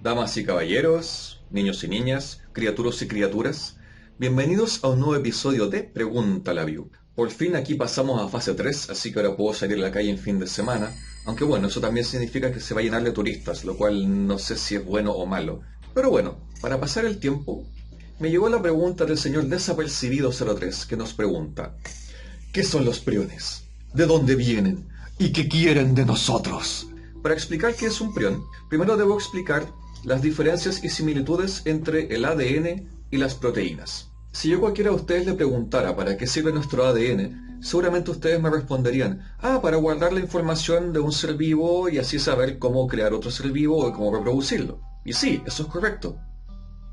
Damas y caballeros, niños y niñas, criaturas y criaturas, bienvenidos a un nuevo episodio de Pregunta la View. Por fin aquí pasamos a fase 3, así que ahora puedo salir a la calle en fin de semana, aunque bueno, eso también significa que se va a llenar de turistas, lo cual no sé si es bueno o malo. Pero bueno, para pasar el tiempo, me llegó la pregunta del señor Desapercibido 03, que nos pregunta: ¿qué son los priones? ¿De dónde vienen? ¿Y qué quieren de nosotros? Para explicar qué es un prión, primero debo explicar las diferencias y similitudes entre el ADN y las proteínas. Si yo cualquiera de ustedes le preguntara para qué sirve nuestro ADN, seguramente ustedes me responderían: para guardar la información de un ser vivo y así saber cómo crear otro ser vivo o cómo reproducirlo. Y sí, eso es correcto.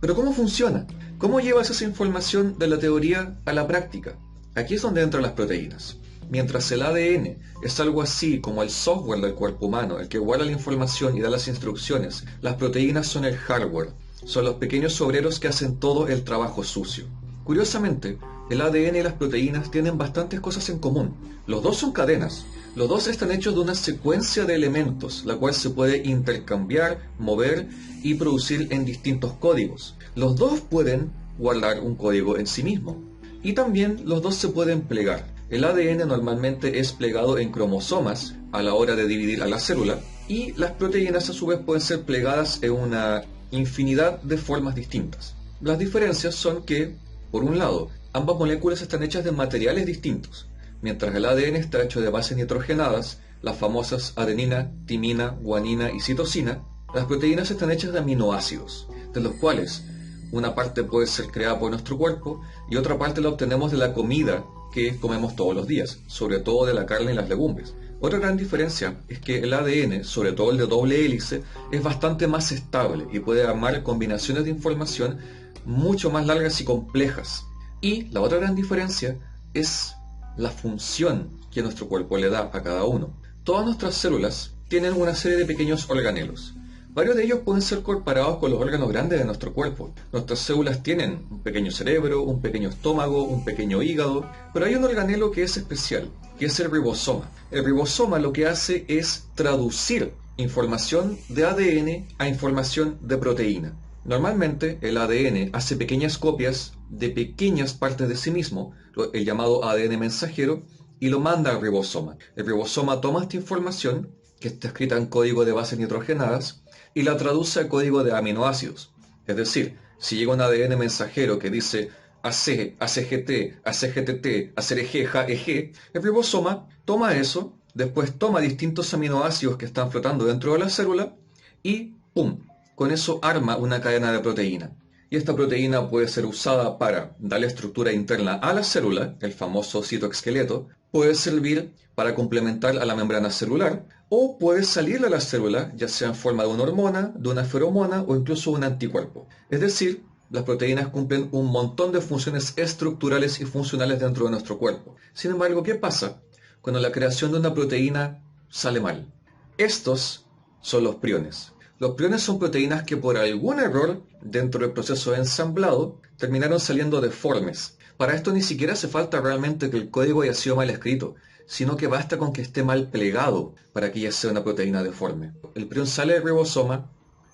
Pero ¿cómo funciona? ¿Cómo llevas esa información de la teoría a la práctica? Aquí es donde entran las proteínas. Mientras el ADN es algo así como el software del cuerpo humano, el que guarda la información y da las instrucciones, las proteínas son el hardware, son los pequeños obreros que hacen todo el trabajo sucio. Curiosamente, el ADN y las proteínas tienen bastantes cosas en común. Los dos son cadenas. Los dos están hechos de una secuencia de elementos, la cual se puede intercambiar, mover y producir en distintos códigos. Los dos pueden guardar un código en sí mismo. Y también los dos se pueden plegar. El ADN normalmente es plegado en cromosomas a la hora de dividir a la célula, y las proteínas a su vez pueden ser plegadas en una infinidad de formas distintas. Las diferencias son que, por un lado, ambas moléculas están hechas de materiales distintos. Mientras el ADN está hecho de bases nitrogenadas, las famosas adenina, timina, guanina y citosina, las proteínas están hechas de aminoácidos, de los cuales una parte puede ser creada por nuestro cuerpo y otra parte la obtenemos de la comida que comemos todos los días, sobre todo de la carne y las legumbres. Otra gran diferencia es que el ADN, sobre todo el de doble hélice, es bastante más estable y puede armar combinaciones de información mucho más largas y complejas. Y la otra gran diferencia es la función que nuestro cuerpo le da a cada uno. Todas nuestras células tienen una serie de pequeños organelos. Varios de ellos pueden ser comparados con los órganos grandes de nuestro cuerpo. Nuestras células tienen un pequeño cerebro, un pequeño estómago, un pequeño hígado, pero hay un organelo que es especial, que es el ribosoma. El ribosoma lo que hace es traducir información de ADN a información de proteína. Normalmente el ADN hace pequeñas copias de pequeñas partes de sí mismo, el llamado ADN mensajero, y lo manda al ribosoma. El ribosoma toma esta información, que está escrita en código de bases nitrogenadas, y la traduce a código de aminoácidos. Es decir, si llega un ADN mensajero que dice AC, ACGT, ACGTT, ACRG, JEG, el ribosoma toma eso, después toma distintos aminoácidos que están flotando dentro de la célula y ¡pum! Con eso arma una cadena de proteína. Y esta proteína puede ser usada para darle estructura interna a la célula, el famoso citoesqueleto, puede servir para complementar a la membrana celular, o puede salir de la célula, ya sea en forma de una hormona, de una feromona o incluso un anticuerpo. Es decir, las proteínas cumplen un montón de funciones estructurales y funcionales dentro de nuestro cuerpo. Sin embargo, ¿qué pasa cuando la creación de una proteína sale mal? Estos son los priones. Los priones son proteínas que por algún error dentro del proceso de ensamblado terminaron saliendo deformes. Para esto ni siquiera hace falta realmente que el código haya sido mal escrito, sino que basta con que esté mal plegado para que ya sea una proteína deforme. El prión sale del ribosoma,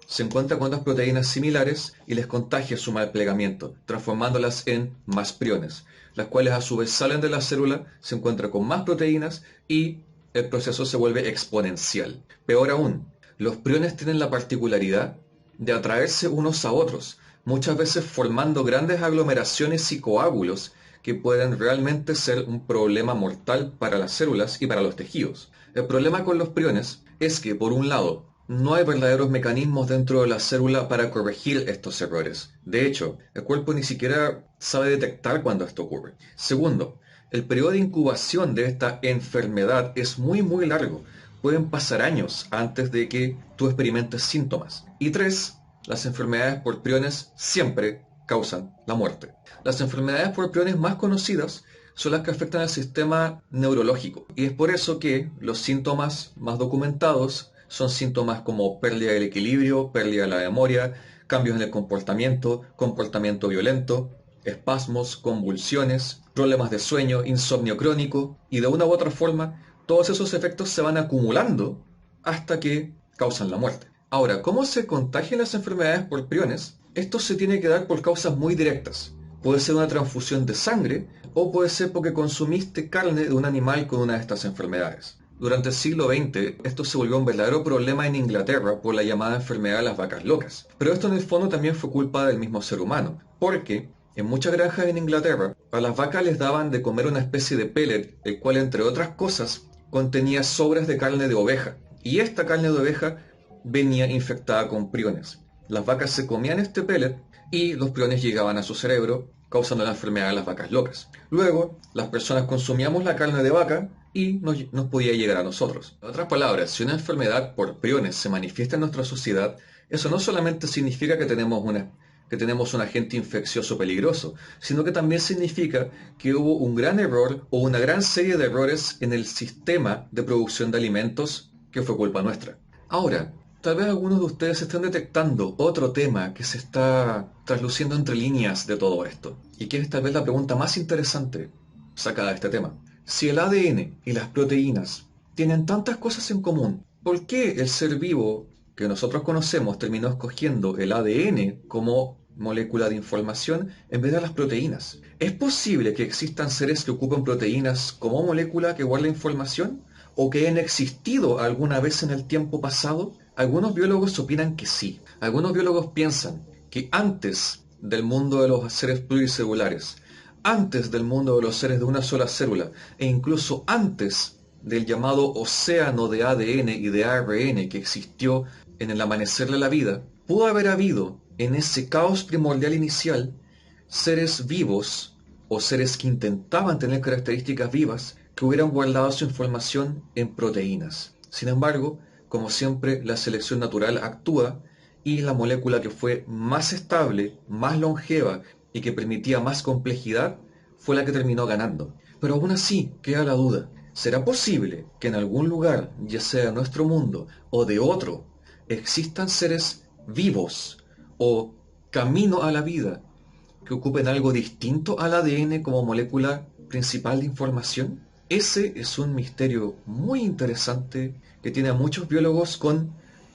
se encuentra con otras proteínas similares y les contagia su mal plegamiento, transformándolas en más priones, las cuales a su vez salen de la célula, se encuentran con más proteínas y el proceso se vuelve exponencial. Peor aún, los priones tienen la particularidad de atraerse unos a otros, muchas veces formando grandes aglomeraciones y coágulos que pueden realmente ser un problema mortal para las células y para los tejidos. El problema con los priones es que, por un lado, no hay verdaderos mecanismos dentro de la célula para corregir estos errores. De hecho, el cuerpo ni siquiera sabe detectar cuando esto ocurre. Segundo, el periodo de incubación de esta enfermedad es muy largo. Pueden pasar años antes de que tú experimentes síntomas. Y tres, las enfermedades por priones siempre causan la muerte. Las enfermedades por priones más conocidas son las que afectan al sistema neurológico. Y es por eso que los síntomas más documentados son síntomas como pérdida del equilibrio, pérdida de la memoria, cambios en el comportamiento, comportamiento violento, espasmos, convulsiones, problemas de sueño, insomnio crónico, y de una u otra forma todos esos efectos se van acumulando hasta que causan la muerte. Ahora, ¿cómo se contagian las enfermedades por priones? Esto se tiene que dar por causas muy directas. Puede ser una transfusión de sangre o puede ser porque consumiste carne de un animal con una de estas enfermedades. Durante el siglo XX, esto se volvió un verdadero problema en Inglaterra por la llamada enfermedad de las vacas locas. Pero esto en el fondo también fue culpa del mismo ser humano, porque en muchas granjas en Inglaterra a las vacas les daban de comer una especie de pellet, el cual entre otras cosas contenía sobras de carne de oveja. Y esta carne de oveja venía infectada con priones. Las vacas se comían este pellet y los priones llegaban a su cerebro, causando la enfermedad de las vacas locas. Luego, las personas consumíamos la carne de vaca y nos podía llegar a nosotros. En otras palabras, si una enfermedad por priones se manifiesta en nuestra sociedad, eso no solamente significa que tenemos un agente infeccioso peligroso, sino que también significa que hubo un gran error o una gran serie de errores en el sistema de producción de alimentos que fue culpa nuestra. Ahora, tal vez algunos de ustedes estén detectando otro tema que se está trasluciendo entre líneas de todo esto, y que es tal vez la pregunta más interesante sacada de este tema. Si el ADN y las proteínas tienen tantas cosas en común, ¿por qué el ser vivo que nosotros conocemos terminó escogiendo el ADN como molécula de información en vez de las proteínas? ¿Es posible que existan seres que ocupen proteínas como molécula que guarda información? ¿O que hayan existido alguna vez en el tiempo pasado? Algunos biólogos opinan que sí. Algunos biólogos piensan que antes del mundo de los seres pluricelulares, antes del mundo de los seres de una sola célula, e incluso antes del llamado océano de ADN y de ARN que existió en el amanecer de la vida, pudo haber habido en ese caos primordial inicial seres vivos o seres que intentaban tener características vivas que hubieran guardado su información en proteínas. Sin embargo, como siempre, la selección natural actúa y la molécula que fue más estable, más longeva y que permitía más complejidad fue la que terminó ganando. Pero aún así queda la duda. ¿Será posible que en algún lugar, ya sea de nuestro mundo o de otro, existan seres vivos o camino a la vida que ocupen algo distinto al ADN como molécula principal de información? Ese es un misterio muy interesante que tiene a muchos biólogos con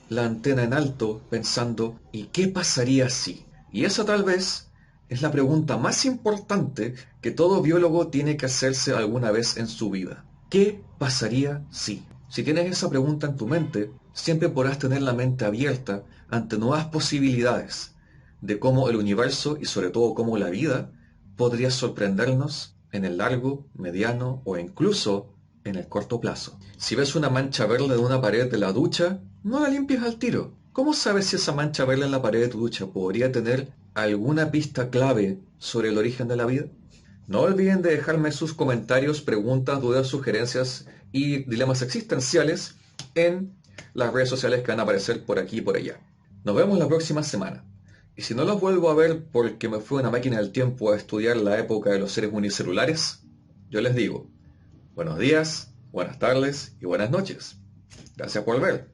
la antena en alto pensando ¿y qué pasaría si? Y esa tal vez es la pregunta más importante que todo biólogo tiene que hacerse alguna vez en su vida. ¿Qué pasaría si? Si tienes esa pregunta en tu mente, siempre podrás tener la mente abierta ante nuevas posibilidades de cómo el universo y sobre todo cómo la vida podría sorprendernos en el largo, mediano o incluso en el corto plazo. Si ves una mancha verde en una pared de la ducha, no la limpies al tiro. ¿Cómo sabes si esa mancha verde en la pared de tu ducha podría tener alguna pista clave sobre el origen de la vida? No olviden de dejarme sus comentarios, preguntas, dudas, sugerencias y dilemas existenciales en las redes sociales que van a aparecer por aquí y por allá. Nos vemos la próxima semana. Y si no los vuelvo a ver porque me fui a una máquina del tiempo a estudiar la época de los seres unicelulares, yo les digo, buenos días, buenas tardes y buenas noches. Gracias por ver.